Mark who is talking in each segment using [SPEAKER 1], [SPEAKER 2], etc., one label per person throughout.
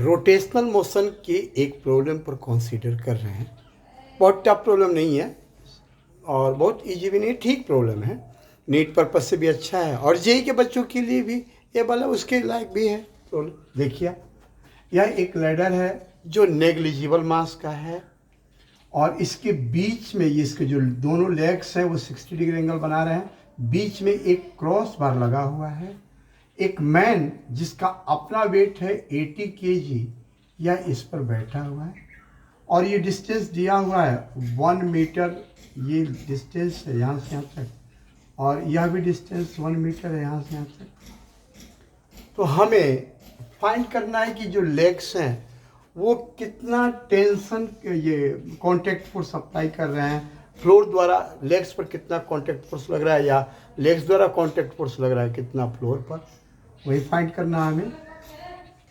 [SPEAKER 1] Rotational motion के एक problem पर कंसीडर कर रहे हैं। बहुत टफ प्रॉब्लम नहीं है और बहुत इजी भी नहीं, ठीक प्रॉब्लम है। नीट पर्पज से भी अच्छा है और जेई के बच्चों के लिए भी ये वाला उसके लायक भी है प्रॉब्लम। देखिए, यह एक लैडर है जो नेग्लिजिबल मास का है और इसके बीच में ये इसके जो दोनों लेग्स हैं वो 60 डिग्री एंगल बना रहे हैं। बीच में एक क्रॉस बार लगा हुआ है। एक मैन जिसका अपना वेट है 80 kg, यह इस पर बैठा हुआ है और ये डिस्टेंस दिया हुआ है 1 मीटर। ये डिस्टेंस है यहाँ से यहाँ तक और यह भी डिस्टेंस 1 मीटर है यहाँ से यहाँ तक। तो हमें फाइंड करना है कि जो लेग्स हैं वो कितना टेंशन ये कांटेक्ट फोर्स अप्लाई कर रहे हैं, फ्लोर द्वारा लेग्स पर कितना कांटेक्ट फोर्स लग रहा है या लेग्स द्वारा कांटेक्ट फोर्स लग रहा है कितना फ्लोर पर, वही फाइंड करना है हमें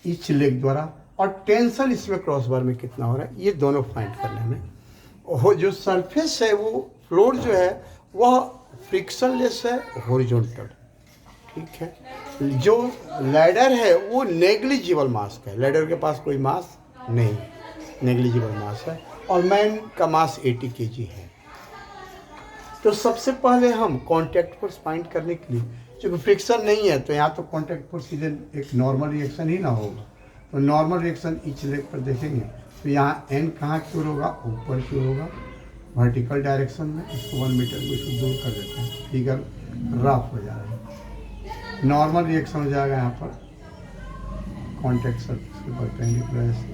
[SPEAKER 1] ईच लेग द्वारा। और टेंशन इसमें क्रॉस बार में कितना हो रहा है, ये दोनों फाइंड करने में। और जो सरफेस है वो फ्लोर जो है वह फ्रिक्शनलेस है, हॉरिजॉन्टल, ठीक है। जो लैडर है वो नेग्लिजिबल मास का है, लैडर के पास कोई मास नहीं, नेग्लिजिबल मास है और मैन का मास 80 kg है। तो सबसे पहले हम कांटेक्ट फोर्स फाइंड करने के लिए, क्योंकि फ्रिक्शन नहीं है तो यहाँ तो कांटेक्ट फोर्स सीधे एक नॉर्मल रिएक्शन ही ना होगा, तो नॉर्मल रिएक्शन ईच लेग पर देखेंगे। तो यहाँ एन कहाँ की ओर होगा, ऊपर की ओर होगा वर्टिकल डायरेक्शन में। इसको 1 मीटर को इसको दूर कर देते हैं, फिगर रफ हो जाएगा। नॉर्मल रिएक्शन हो जाएगा यहाँ पर कांटेक्ट सरफेस के परपेंडिकुलर से।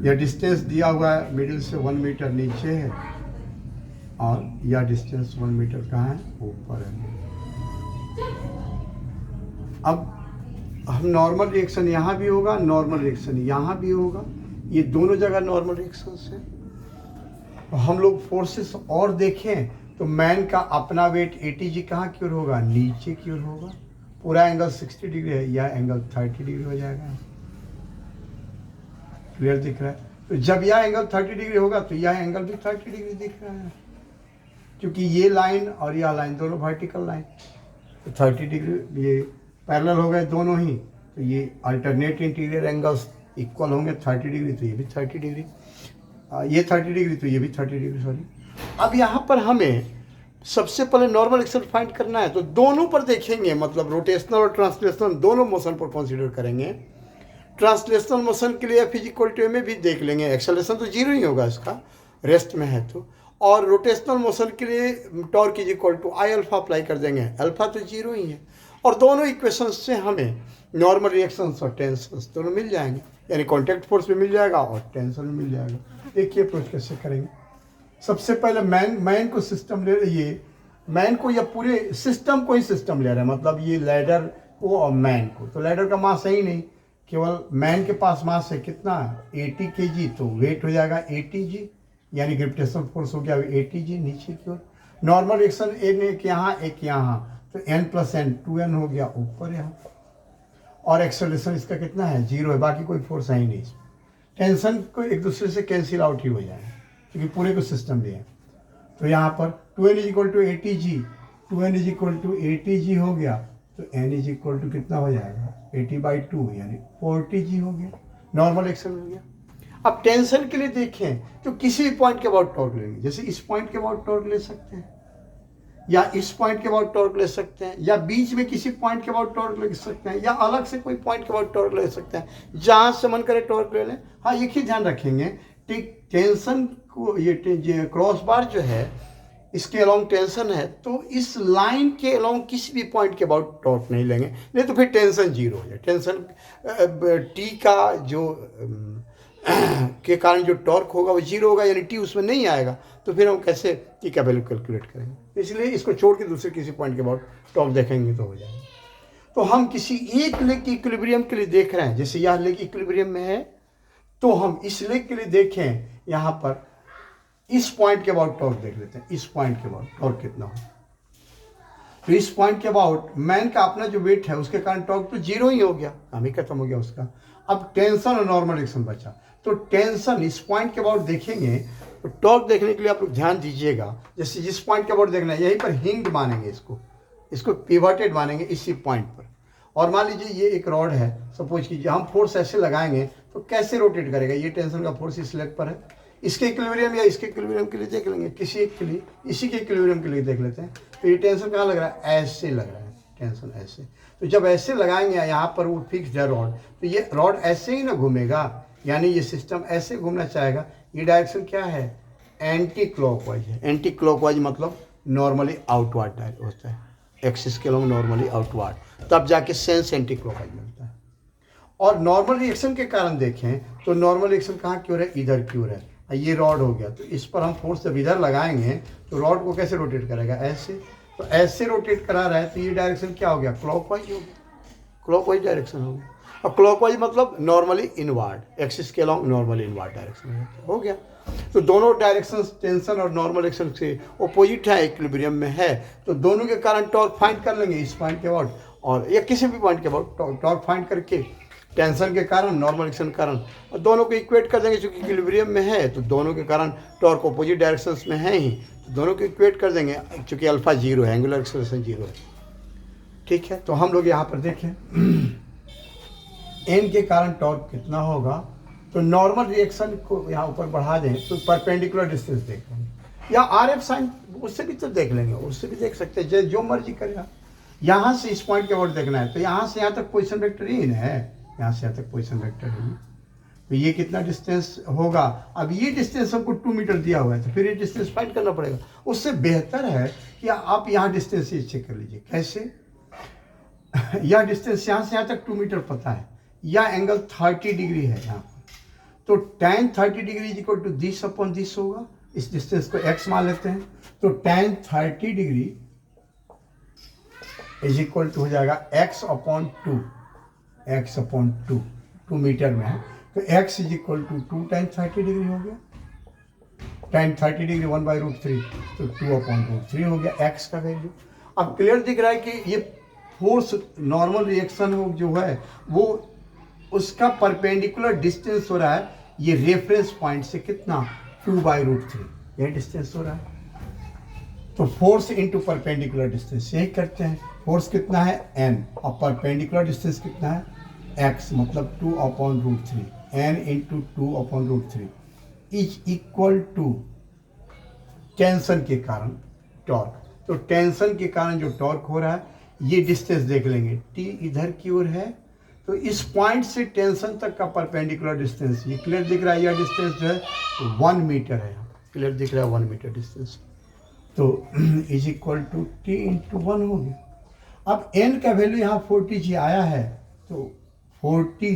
[SPEAKER 1] यह डिस्टेंस दिया हुआ है मिडिल से 1 मीटर नीचे है और यह डिस्टेंस 1 मीटर कहाँ है, ऊपर है। अब हम नॉर्मल रिएक्शन यहाँ भी होगा, नॉर्मल रिएक्शन यहाँ भी होगा, ये दोनों जगह नॉर्मल रिएक्शन है। तो हम लोग फोर्सेस और देखें तो मैन का अपना वेट 80 g कहाँ की ओर होगा, नीचे की ओर होगा। पूरा एंगल 60 डिग्री है, यह एंगल 30 डिग्री हो जाएगा। क्लियर दिख रहा है? तो जब यह एंगल 30 डिग्री होगा तो यह एंगल भी 30 डिग्री दिख रहा है, क्योंकि ये लाइन और यह लाइन दोनों वर्टिकल लाइन। तो 30 डिग्री ये पैरेलल हो गए दोनों ही, तो ये अल्टरनेट इंटीरियर एंगल्स इक्वल होंगे। 30 डिग्री तो ये भी 30 डिग्री, ये 30 डिग्री तो ये भी 30 डिग्री, सॉरी। अब यहाँ पर हमें सबसे पहले नॉर्मल एक्शन फाइंड करना है, तो दोनों पर देखेंगे, मतलब रोटेशनल और ट्रांसलेशनल दोनों मोशन पर कंसीडर करेंगे। ट्रांसलेशनल मोशन के लिए फिजिकल टू में भी देख लेंगे, एक्सेलरेशन तो जीरो ही होगा इसका, रेस्ट में है तो। और रोटेशनल मोशन के लिए torque is equal to I alpha apply कर देंगे, अल्फा तो जीरो ही है। और दोनों इक्वेशंस से हमें नॉर्मल रिएक्शंस और टेंशंस दोनों मिल जाएंगे, यानी कॉन्टैक्ट फोर्स भी मिल जाएगा और टेंशन भी मिल जाएगा। देखिए अप्रोच कैसे करेंगे। सबसे पहले मैन को सिस्टम ले, ये मैन को या पूरे सिस्टम को ही सिस्टम ले रहे हैं, मतलब ये लैडर को और मैन को। तो लैडर का मास है ही नहीं, केवल मैन के पास मास है कितना, 80 kg, तो वेट हो जाएगा 80 g, यानी ग्रेविटेशनल फोर्स हो गया 80 g नीचे की ओर। नॉर्मल रिएक्शन एक यहाँ एक यहाँ, तो n + n 2n हो गया ऊपर यहाँ। और एक्सेलरेशन इसका कितना है, 0 है, बाकी कोई फोर्स है ही नहीं। टेंशन को एक दूसरे से कैंसिल आउट ही हो जाए, क्योंकि पूरे को सिस्टम दिया है। तो यहाँ पर 2n = 80 g, 2n = 80 g हो गया, तो n = कितना हो जाएगा, 80/2 यानी 40 g हो गया। नॉर्मल एक्शन हो गया। अब टेंशन के लिए देखें तो किसी भी पॉइंट के अबाउट टॉर्क लेंगे, जैसे इस पॉइंट के अबाउट टॉर्क ले सकते हैं, या इस पॉइंट के अबाउट टॉर्क ले सकते हैं, या बीच में किसी पॉइंट के अबाउट टॉर्क ले सकते हैं, या अलग से कोई पॉइंट के अबाउट टॉर्क ले सकते हैं, जहाँ से मन करे टॉर्क ले लें। हाँ, एक ही ध्यान रखेंगे, टेंशन को ये क्रॉस बार जो है इसके अलोंग टेंशन है, तो इस लाइन के अलोंग किसी भी पॉइंट के अबाउट टॉर्क नहीं लेंगे, नहीं तो फिर टेंशन जीरो हो जाए। टेंशन टी का जो के कारण जो टॉर्क होगा वो जीरो होगा, यानी टी उसमें नहीं आएगा, तो फिर हम कैसे टी का वैल्यू कैलकुलेट करेंगे। इसलिए इसको छोड़ के दूसरे किसी पॉइंट के अबाउट टॉर्क देखेंगे तो हो जाएगा। तो हम किसी एक लेग की इक्विलिब्रियम के लिए देख रहे हैं, जैसे यह लेग इक्विलिब्रियम में है, तो हम इस लेग के लिए देखें, यहाँ पर इस पॉइंट के अबाउट टॉर्क देख लेते हैं। इस पॉइंट के अबाउट टॉर्क कितना हो, तो इस पॉइंट के अबाउट मैन का अपना जो वेट है उसके कारण टॉर्क तो जीरो ही हो गया, काम ही खत्म हो गया उसका। अब टेंशन और नॉर्मल रिएक्शन बचा, तो टेंशन इस पॉइंट के अबाउट देखेंगे। तो टॉर्क देखने के लिए आप लोग ध्यान दीजिएगा, जैसे जिस पॉइंट के अबाउट देखना है यहीं पर हिंग्ड मानेंगे, इसको पिवटेड मानेंगे इसी पॉइंट पर। और मान लीजिए ये एक रॉड है, सपोज कीजिए हम फोर्स ऐसे लगाएंगे तो कैसे रोटेट करेगा, ये टेंशन का फोर्स इस लेग पर है, इसके इक्विलिब्रियम या इसके इक्विलिब्रियम के लिए देख लेंगे, किसी एक के लिए, इसी के इक्विलिब्रियम के लिए देख लेते हैं। तो ये टेंशन कहाँ लग रहा है, ऐसे लग रहा है टेंशन ऐसे। तो जब ऐसे लगाएंगे यहाँ पर वो फिक्स्ड है रॉड, तो ये रॉड ऐसे ही ना घूमेगा, यानी ये सिस्टम ऐसे घूमना चाहेगा। ये डायरेक्शन क्या है, एंटी क्लॉकवाइज है। एंटी क्लॉकवाइज मतलब नॉर्मली आउटवर्ड होता है, एक्सिस के लॉन्ग नॉर्मली आउटवर्ड, तब जाके सेंस एंटी क्लॉकवाइज मिलता है। और नॉर्मल रिएक्शन के कारण देखें तो नॉर्मल रिएक्शन कहाँ की ओर है, इधर की ओर है। ये रॉड हो गया, तो इस पर हम फोर्स जब इधर लगाएंगे तो रॉड को कैसे रोटेट करेगा, ऐसे। तो ऐसे रोटेट करा रहा है तो ये डायरेक्शन क्या हो गया, क्लॉकवाइज हो गया, क्लॉकवाइज डायरेक्शन हो गया। और क्लॉकवाइज मतलब नॉर्मली इनवर्ड, एक्सिस के अलॉन्ग नॉर्मली इनवर्ड डायरेक्शन हो गया। तो दोनों डायरेक्शन टेंशन और नॉर्मल डायरेक्शन से अपोजिट है, इक्विलिब्रियम में है, तो दोनों के कारण टॉर्क फाइंड कर लेंगे इस पॉइंट के अबाउट, और या किसी भी पॉइंट के अबाउट टॉर्क फाइंड करके टेंशन के कारण नॉर्मल एक्शन के कारण, और दोनों को इक्वेट कर देंगे। चूंकि इक्विलिब्रियम में है तो दोनों के कारण टॉर्क अपोजिट डायरेक्शंस में है ही, तो दोनों को इक्वेट कर देंगे। चूंकि अल्फा 0 है, एंगुलर एक्सेलरेशन 0 है, ठीक है। तो हम लोग यहाँ पर देखें एन के कारण टॉर्क कितना होगा, तो नॉर्मल रिएक्शन को यहाँ ऊपर बढ़ा दें तो परपेंडिकुलर डिस्टेंस देख लेंगे, या RF साइन उससे भी तो देख लेंगे, उससे भी देख सकते हैं, जो मर्जी करेगा। यहाँ से इस पॉइंट के ओर देखना है तो यहाँ से यहाँ तक पोजीशन वेक्टर ही है, यहाँ से यहाँ तक पोजीशन वेक्टर ही, तो ये कितना डिस्टेंस होगा। अब ये डिस्टेंस हमको 2 मीटर दिया हुआ है, तो फिर ये डिस्टेंस फाइंड करना पड़ेगा। उससे बेहतर है कि आप यहाँ डिस्टेंस ही चेक कर लीजिए, कैसे यह डिस्टेंस यहाँ से यहाँ तक 2 मीटर पता है, या एंगल 30 डिग्री है यहाँ पर, तो tan 30 degree is equal to this upon this होगा। इस डिस्टेंस को x मान लेते हैं, तो tan 30 degree is equal to हो जाएगा x upon 2, x upon 2 metre में है, तो x is equal to 2 tan 30 degree हो गया। tan 30 डिग्री 1/√3, तो 2 अपॉन √3 हो गया x का वैल्यू। अब क्लियर दिख रहा है कि ये फोर्स नॉर्मल रिएक्शन जो है वो उसका परपेंडिकुलर डिस्टेंस हो रहा है, ये रेफरेंस पॉइंट से कितना 2/√3 ये डिस्टेंस हो रहा है। तो फोर्स इनटू परपेंडिकुलर डिस्टेंस यही करते हैं। फोर्स कितना है n, और परपेंडिकुलर डिस्टेंस कितना है x, मतलब 2 upon √3, n into 2 upon √3 is equal to tension के कारण टॉर्क। तो टेंशन के कारण जो टॉर्क हो रहा है, ये डिस्टेंस देख लेंगे, t इधर की ओर है, तो इस पॉइंट से टेंशन तक का परपेंडिकुलर डिस्टेंस ये क्लियर दिख रहा है, यह डिस्टेंस जो है 1 मीटर है, क्लियर दिख रहा है 1 मीटर डिस्टेंस, तो is equal to t into 1 हो गया। अब n का वैल्यू यहाँ 40g आया है, तो 40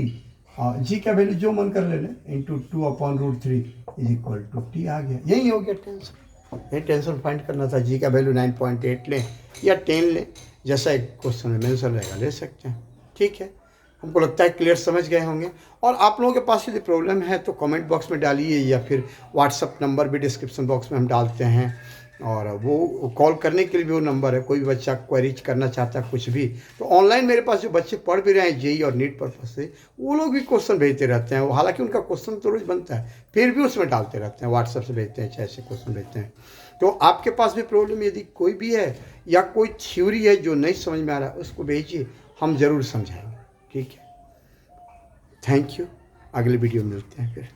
[SPEAKER 1] g का वैल्यू जो मन कर ले लें, into 2 upon √3 is equal to t आ गया। यही हो गया टेंशन। ये टेंशन फाइंड करना था, g का वैल्यू 9.8 लें या 10 लें, जैसा एक क्वेश्चन में मेंशन रहेगा ले सकते हैं, ठीक है। हमको लगता है क्लियर समझ गए होंगे। और आप लोगों के पास यदि प्रॉब्लम है तो कमेंट बॉक्स में डालिए, या फिर व्हाट्सअप नंबर भी डिस्क्रिप्शन बॉक्स में हम डालते हैं, और वो कॉल करने के लिए भी वो नंबर है। कोई भी बच्चा क्वेरीज करना चाहता है कुछ भी, तो ऑनलाइन मेरे पास जो बच्चे पढ़ भी रहे हैं जेई और नीट पर्पज से, वो लोग भी क्वेश्चन भेजते रहते हैं। हालांकि उनका क्वेश्चन तो रोज बनता है, फिर भी उसमें डालते रहते हैं, व्हाट्सअप से भेजते हैं, चाहे ऐसे क्वेश्चन भेजते हैं। तो आपके पास भी प्रॉब्लम यदि कोई भी है, या कोई थ्योरी है जो नहीं समझ में आ रहा है, उसको भेजिए, हम ज़रूर समझाएंगे, ठीक है। थैंक यू, अगले वीडियो में मिलते हैं फिर।